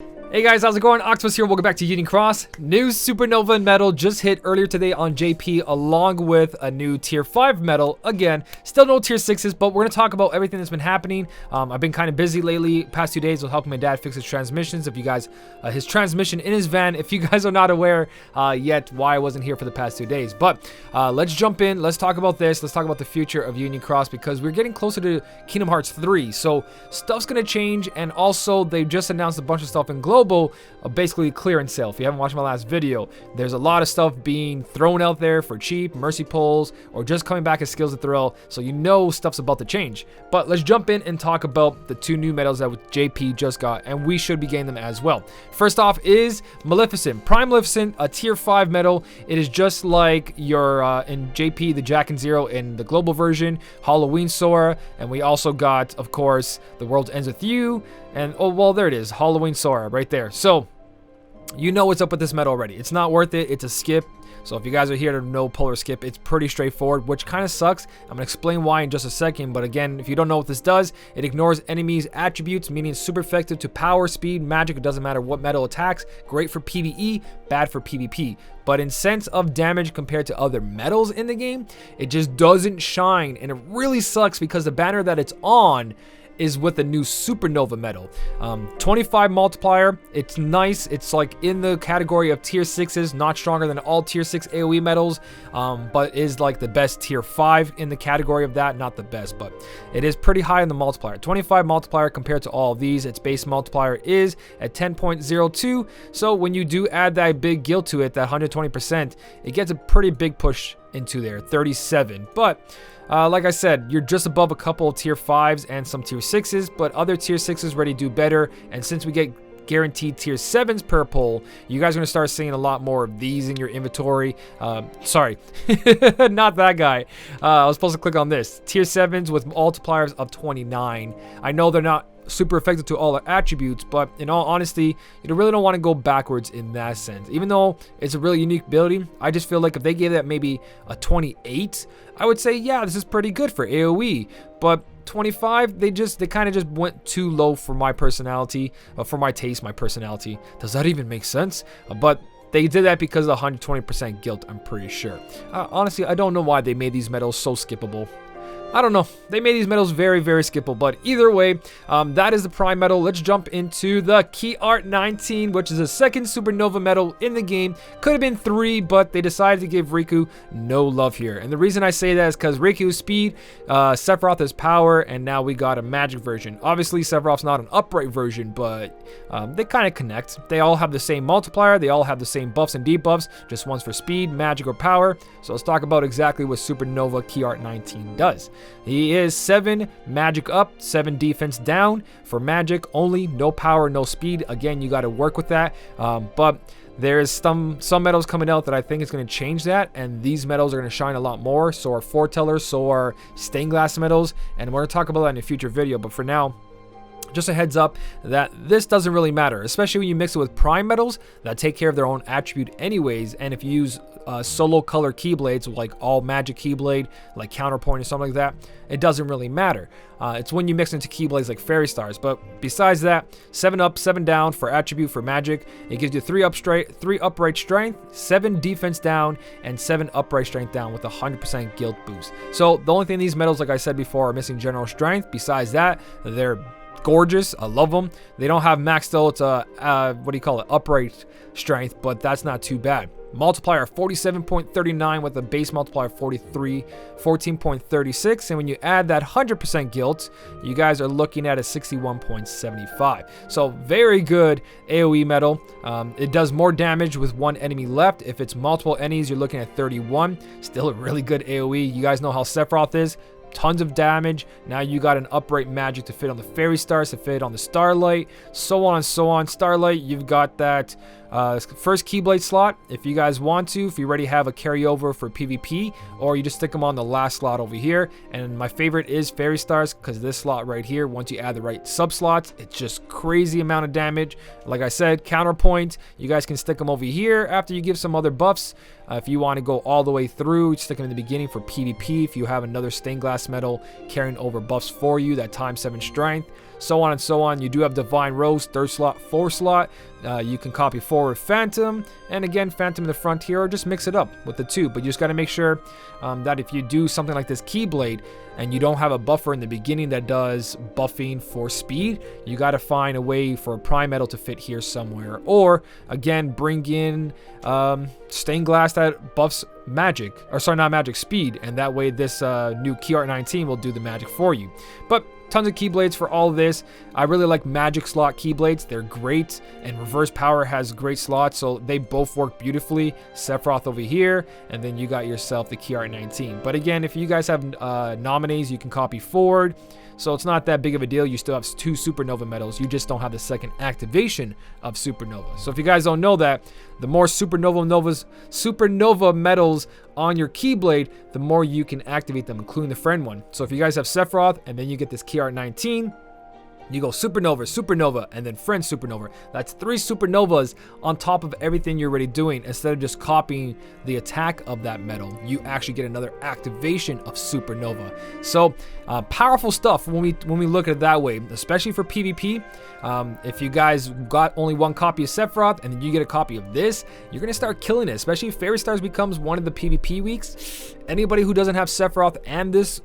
Hey guys, how's it going? Octopus here. Welcome back to Union Cross. New Supernova medal just hit earlier today on JP, along with a new Tier 5 medal. Again, still no Tier 6s, but we're going to talk about everything that's been happening. I've been kind of busy lately, past 2 days, with helping my dad fix his transmissions. If you guys, his transmission in his van, if you guys are not aware yet why I wasn't here for the past 2 days. But let's jump in. Let's talk about this. Let's talk about the future of Union Cross, because we're getting closer to Kingdom Hearts 3. So stuff's going to change, and also they just announced a bunch of stuff in Global. Basically clearance sale. If you haven't watched my last video, there's a lot of stuff being thrown out there for cheap, mercy pulls, or just coming back as skills to thrill, so you know stuff's about to change. But let's jump in and talk about the 2 new medals that JP just got, and we should be getting them as well. First off is Maleficent. Prime Maleficent, a Tier 5 medal. It is just like your in JP, the Jack and Zero in the global version, Halloween Sora, and we also got, of course, The World Ends With You, and oh well, there it is, Halloween Sora right there. So you know what's up with this medal already. It's not worth it. It's a skip. So if you guys are here to know pull or skip, it's pretty straightforward, which kind of sucks. I'm going to explain why in just a second. But again, if you don't know what this does, it ignores enemies' attributes, meaning super effective to power, speed, magic. It doesn't matter what medal attacks. Great for PvE, bad for PvP. But in sense of damage compared to other medals in the game, it just doesn't shine. And it really sucks because the banner that it's on is with the new Supernova medal. 25 multiplier. It's nice. It's like in the category of Tier 6s, not stronger than all Tier 6 AoE medals, but is like the best Tier 5 in the category of that. Not the best, but it is pretty high in the multiplier. 25 multiplier compared to all of these. Its base multiplier is at 10.02. So when you do add that big guild to it, that 120%, it gets a pretty big push into there, 37. But like I said, you're just above a couple of Tier 5s and some Tier 6s, but other Tier 6s ready to do better. And since we get guaranteed Tier 7s per pull, you guys are going to start seeing a lot more of these in your inventory. Sorry, not that guy. I was supposed to click on this. Tier 7s with multipliers of 29. I know they're not super effective to all the attributes, but in all honesty, you really don't want to go backwards in that sense. Even though it's a really unique ability, I just feel like if they gave that maybe a 28, I would say, yeah, this is pretty good for AoE. But 25, they kind of just went too low for my personality, for my taste, my personality. Does that even make sense? But they did that because of the 120% guilt, I'm pretty sure. Honestly, I don't know why they made these medals so skippable. I don't know. They made these medals very, very skippable. But either way, that is the Prime medal. Let's jump into the Key Art 19, which is a second Supernova medal in the game. Could have been 3, but they decided to give Riku no love here. And the reason I say that is because Riku's speed, Sephiroth is power, and now we got a magic version. Obviously, Sephiroth's not an upright version, but they kind of connect. They all have the same multiplier. They all have the same buffs and debuffs. Just one's for speed, magic, or power. So let's talk about exactly what Supernova Key Art 19 does. He is 7 magic up, 7 defense down. For magic only, no power, no speed. Again, you got to work with that. But there's some medals coming out that I think is going to change that, and these medals are going to shine a lot more. So are foretellers, so are stained glass medals, and we're going to talk about that in a future video. But for now, just a heads up that this doesn't really matter, especially when you mix it with prime medals that take care of their own attribute anyways. And if you use solo color keyblades, like all magic keyblade, like counterpoint or something like that, it doesn't really matter. It's when you mix into keyblades like fairy stars. But besides that, 7 up, 7 down for attribute for magic. It gives you 3 upright strength, 7 defense down, and 7 upright strength down with a 100% guild boost. So the only thing these medals, like I said before, are missing general strength. Besides that, they're gorgeous. I love them. They don't have maxed out what do you call it, upright strength, but that's not too bad. Multiplier 47.39 with a base multiplier 14.36, and when you add that 100% guilt, you guys are looking at a 61.75. So very good AoE medal. It does more damage with 1 enemy left. If it's multiple enemies, you're looking at 31. Still a really good AoE. You guys know how Sephiroth is. Tons of damage. Now you got an upright magic to fit on the fairy stars, to fit on the starlight, so on and so on. Starlight, you've got that first Keyblade slot if you guys want to, if you already have a carryover for PvP, or you just stick them on the last slot over here. And my favorite is Fairy Stars, because this slot right here, once you add the right sub slots, it's just crazy amount of damage. Like I said, counterpoint, you guys can stick them over here after you give some other buffs. If you want to go all the way through, stick them in the beginning for PvP if you have another stained glass metal carrying over buffs for you, that times 7 strength. so on and so on. You do have Divine Rose, 3rd slot, 4th slot. You can copy forward Phantom, and again Phantom in the front here, or just mix it up with the two. But you just got to make sure that if you do something like this Keyblade and you don't have a buffer in the beginning that does buffing for speed, you got to find a way for a Prime Metal to fit here somewhere, or again bring in stained glass that buffs magic, or sorry, not magic, speed, and that way this new Key Art 19 will do the magic for you. But tons of Keyblades for all of this. I really like magic slot Keyblades. They're great, and Reverse Power has great slots, so they both work beautifully. Sephiroth over here, and then you got yourself the Key Art 19. But again, if you guys have nominees, you can copy forward. So it's not that big of a deal. You still have 2 Supernova medals. You just don't have the second activation of Supernova. So if you guys don't know that, the more Supernova medals on your Keyblade, the more you can activate them, including the friend one. So if you guys have Sephiroth and then you get this Key Art 19, you go Supernova, Supernova, and then Friend Supernova. That's 3 Supernovas on top of everything you're already doing. Instead of just copying the attack of that medal, you actually get another activation of Supernova. So powerful stuff when we look at it that way, especially for PvP. If you guys got only 1 copy of Sephiroth and then you get a copy of this, you're gonna start killing it. Especially if Fairy Stars becomes one of the PvP weeks. Anybody who doesn't have Sephiroth and this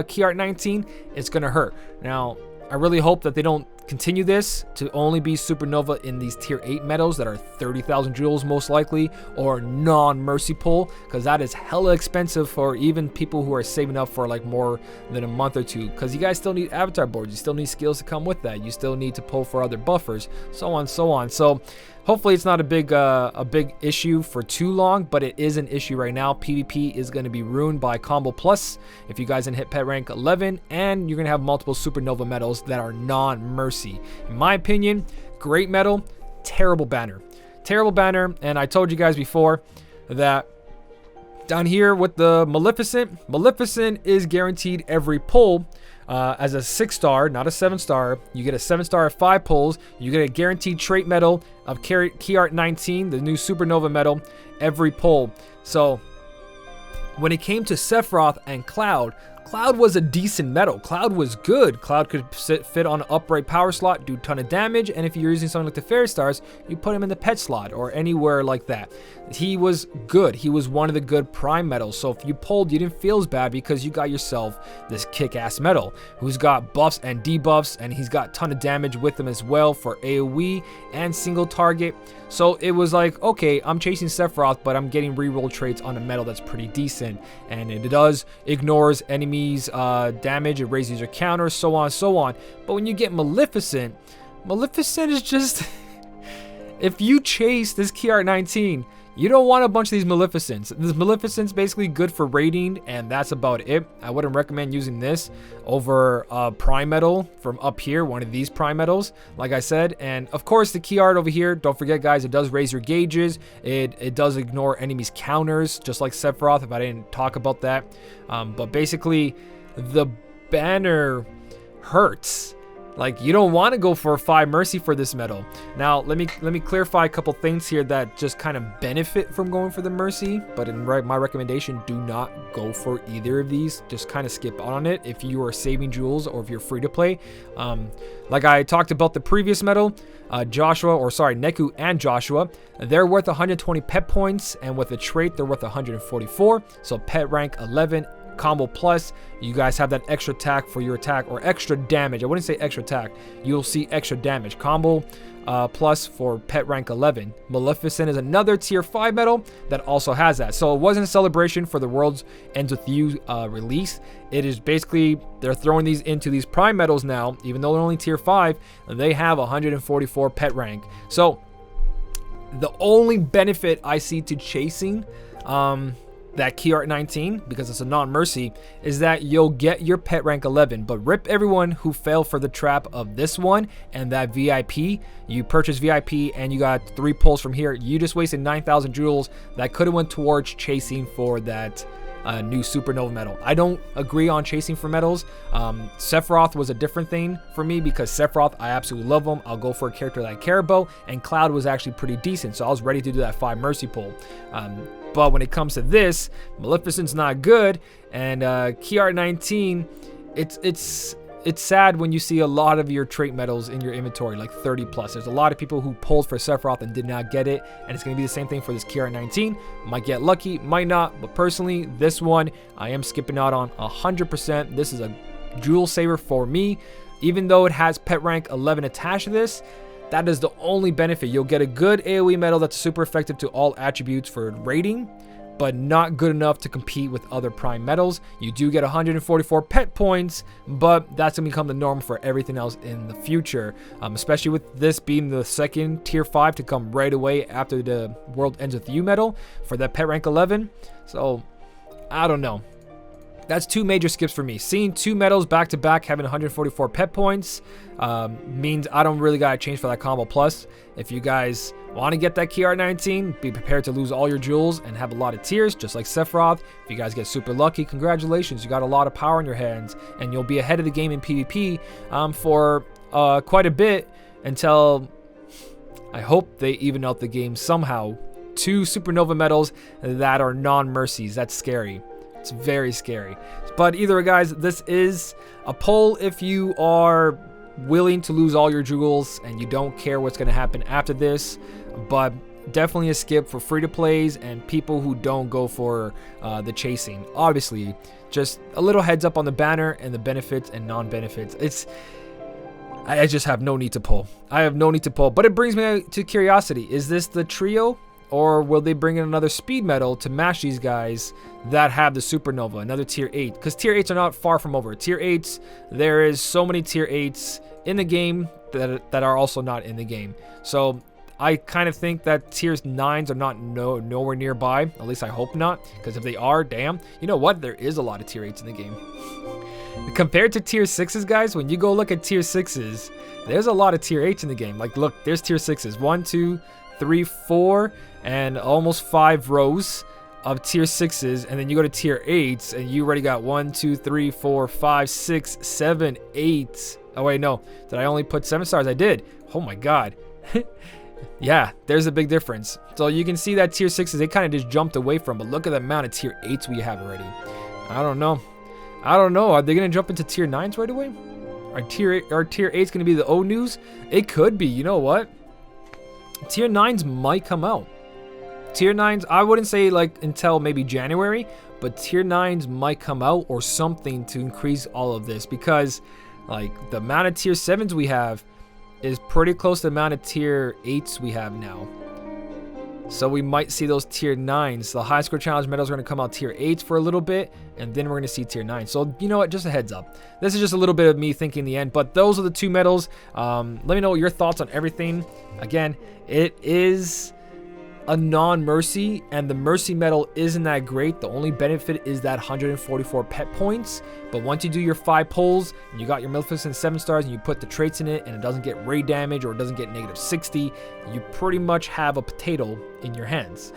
Key Art 19, it's gonna hurt. Now, I really hope that they don't continue this to only be Supernova in these tier 8 medals that are 30,000 jewels most likely, or non-mercy pull, because that is hella expensive for even people who are saving up for like more than a month or two, because you guys still need avatar boards, you still need skills to come with that, you still need to pull for other buffers, so on so on. So hopefully it's not a big issue for too long, but it is an issue right now. PvP is going to be ruined by Combo Plus if you guys didn't hit pet rank 11, and you're going to have multiple Supernova medals that are non-mercy. In my opinion, great medal, terrible banner. Terrible banner, and I told you guys before that down here with the Maleficent is guaranteed every pull. As a 6-star, not a 7-star. You get a 7-star at 5 pulls. You get a guaranteed trait medal of Key Art 19, the new Supernova medal, every pull. So when it came to Sephiroth and Cloud was a decent medal. Cloud was good. Cloud could fit on an upright power slot, do a ton of damage, and if you're using something like the Fairy Stars, you put him in the pet slot or anywhere like that. He was good. He was one of the good prime medals. So if you pulled, you didn't feel as bad because you got yourself this kick-ass medal who's got buffs and debuffs, and he's got a ton of damage with him as well for AoE and single target. So it was like, okay, I'm chasing Sephiroth, but I'm getting reroll traits on a medal that's pretty decent, and it does ignores enemies damage, it raises your counter, so on so on. But when you get Maleficent is just if you chase this Key Art 19, you don't want a bunch of these Maleficents. This Maleficent's basically good for raiding, and that's about it. I wouldn't recommend using this over Prime Medal from up here, one of these Prime Medals, like I said. And of course, the Key Art over here, don't forget, guys, it does raise your gauges. It does ignore enemies' counters, just like Sephiroth, if I didn't talk about that. But basically, the banner hurts. Like, you don't want to go for a 5 mercy for this medal. Now, let me clarify a couple things here that just kind of benefit from going for the mercy, but in my recommendation, do not go for either of these. Just kind of skip on it if you are saving jewels or if you're free to play. Like I talked about the previous medal, Neku and Joshua, they're worth 120 pet points, and with a trait, they're worth 144. So pet rank 11. Combo Plus, you guys have that extra attack for your attack, or extra damage. I wouldn't say extra attack, you'll see extra damage. Combo Plus for pet rank 11. Maleficent is another tier 5 medal that also has that. So it wasn't a celebration for the World's Ends With You release. It is basically, they're throwing these into these prime medals now, even though they're only tier 5, and they have 144 pet rank. So the only benefit I see to chasing that Key Art 19, because it's a non-mercy, is that you'll get your pet rank 11, but rip everyone who fell for the trap of this one and that VIP. You purchase VIP and you got 3 pulls from here. You just wasted 9,000 jewels that could have went towards chasing for that new Supernova medal. I don't agree on chasing for medals. Sephiroth was a different thing for me, because Sephiroth, I absolutely love him. I'll go for a character that I care about, and Cloud was actually pretty decent, so I was ready to do that 5 mercy pull. But when it comes to this, Maleficent's not good, and Key Art 19, it's it's sad when you see a lot of your trait medals in your inventory, like 30 plus. There's a lot of people who pulled for Sephiroth and did not get it, and it's going to be the same thing for this KR19. Might get lucky, might not, but personally, this one, I am skipping out on 100%. This is a jewel saver for me. Even though it has pet rank 11 attached to this, that is the only benefit. You'll get a good AoE medal that's super effective to all attributes for rating, but not good enough to compete with other prime medals. You do get 144 pet points, but that's going to become the norm for everything else in the future, especially with this being the second tier 5 to come right away after the World Ends With You medal for that pet rank 11. So, I don't know. That's 2 major skips for me. Seeing 2 medals back to back having 144 pet points means I don't really gotta change for that combo plus. If you guys want to get that KR19, be prepared to lose all your jewels and have a lot of tiers, just like Sephiroth. If you guys get super lucky, congratulations, you got a lot of power in your hands, and you'll be ahead of the game in PvP for quite a bit until I hope they even out the game somehow. 2 Supernova medals that are non-mercies. That's scary. It's very scary. But either way, guys, this is a poll if you are willing to lose all your jewels and you don't care what's going to happen after this. But definitely a skip for free-to-plays and people who don't go for the chasing. Obviously, just a little heads up on the banner and the benefits and non-benefits. I just have no need to pull. I have no need to pull. But it brings me to curiosity. Is this the trio? Or will they bring in another speed medal to match these guys that have the Supernova, another tier 8? Because tier 8s are not far from over. Tier 8s, there is so many tier 8s in the game that are also not in the game. So I kind of think that tier 9s are not nowhere nearby. At least I hope not. Because if they are, damn. You know what? There is a lot of tier 8s in the game. Compared to tier 6s, guys, when you go look at tier 6s, there's a lot of tier 8s in the game. Like, look, there's tier 6s. 1, 2, 3, 4, and almost 5 rows of tier 6s, and then you go to tier 8s and you already got 1, 2, 3, 4, 5, 6, 7, 8. Oh wait, no, did I only put 7 stars? I did. Oh my god. Yeah, there's a big difference. So you can see that tier 6s they kind of just jumped away from, but look at the amount of tier 8s we have already. I don't know. Are they gonna jump into tier 9s right away? Are tier 8s gonna be the old news? It could be. You know what, tier 9s might come out. Tier 9s, I wouldn't say like until maybe January, but tier 9s might come out or something to increase all of this, because like the amount of tier 7s we have is pretty close to the amount of tier 8s we have now. So we might see those tier 9s. The high score challenge medals are going to come out tier 8s for a little bit, and then we're going to see tier 9. So you know what, just a heads up. This is just a little bit of me thinking the end, but those are the 2 medals. Let me know your thoughts on everything. Again, it is a non-mercy, and the mercy medal isn't that great. The only benefit is that 144 pet points, but once you do your 5 pulls and you got your Maleficent 7 stars and you put the traits in it and it doesn't get raid damage or it doesn't get -60, you pretty much have a potato in your hands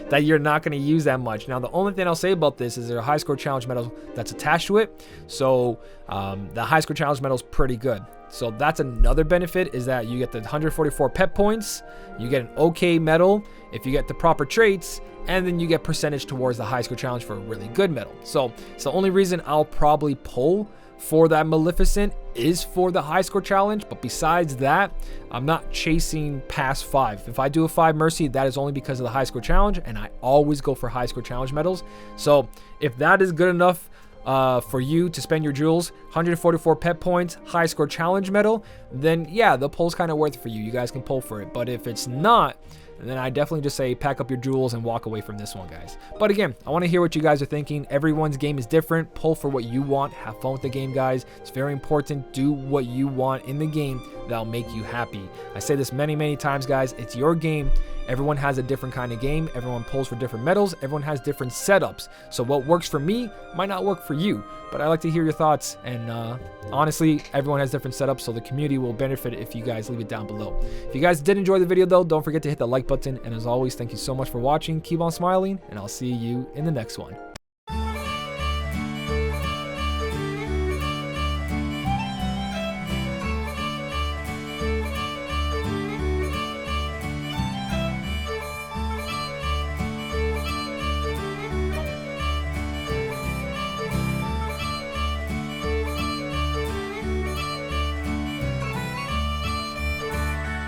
that you're not going to use that much. Now, the only thing I'll say about this is there are high score challenge medals that's attached to it, so the high score challenge medal is pretty good. So that's another benefit, is that you get the 144 pet points, you get an okay medal if you get the proper traits, and then you get percentage towards the high score challenge for a really good medal. So it's the only reason I'll probably pull for that Maleficent is for the high score challenge. But besides that, I'm not chasing past 5. If I do a 5 mercy, that is only because of the high score challenge, and I always go for high score challenge medals. So if that is good enough for you to spend your jewels, 144 pet points, high score challenge medal, then yeah, the pull's kind of worth it for you. You guys can pull for it. But if it's not, then I definitely just say pack up your jewels and walk away from this one, guys. But again, I want to hear what you guys are thinking. Everyone's game is different. Pull for what you want. Have fun with the game, guys. It's very important. Do what you want in the game that'll make you happy. I say this many, many times, guys. It's your game. Everyone has a different kind of game. Everyone pulls for different medals. Everyone has different setups. So what works for me might not work for you. But I like to hear your thoughts. And honestly, everyone has different setups, so the community will benefit if you guys leave it down below. If you guys did enjoy the video, though, don't forget to hit the like button. And as always, thank you so much for watching. Keep on smiling, and I'll see you in the next one.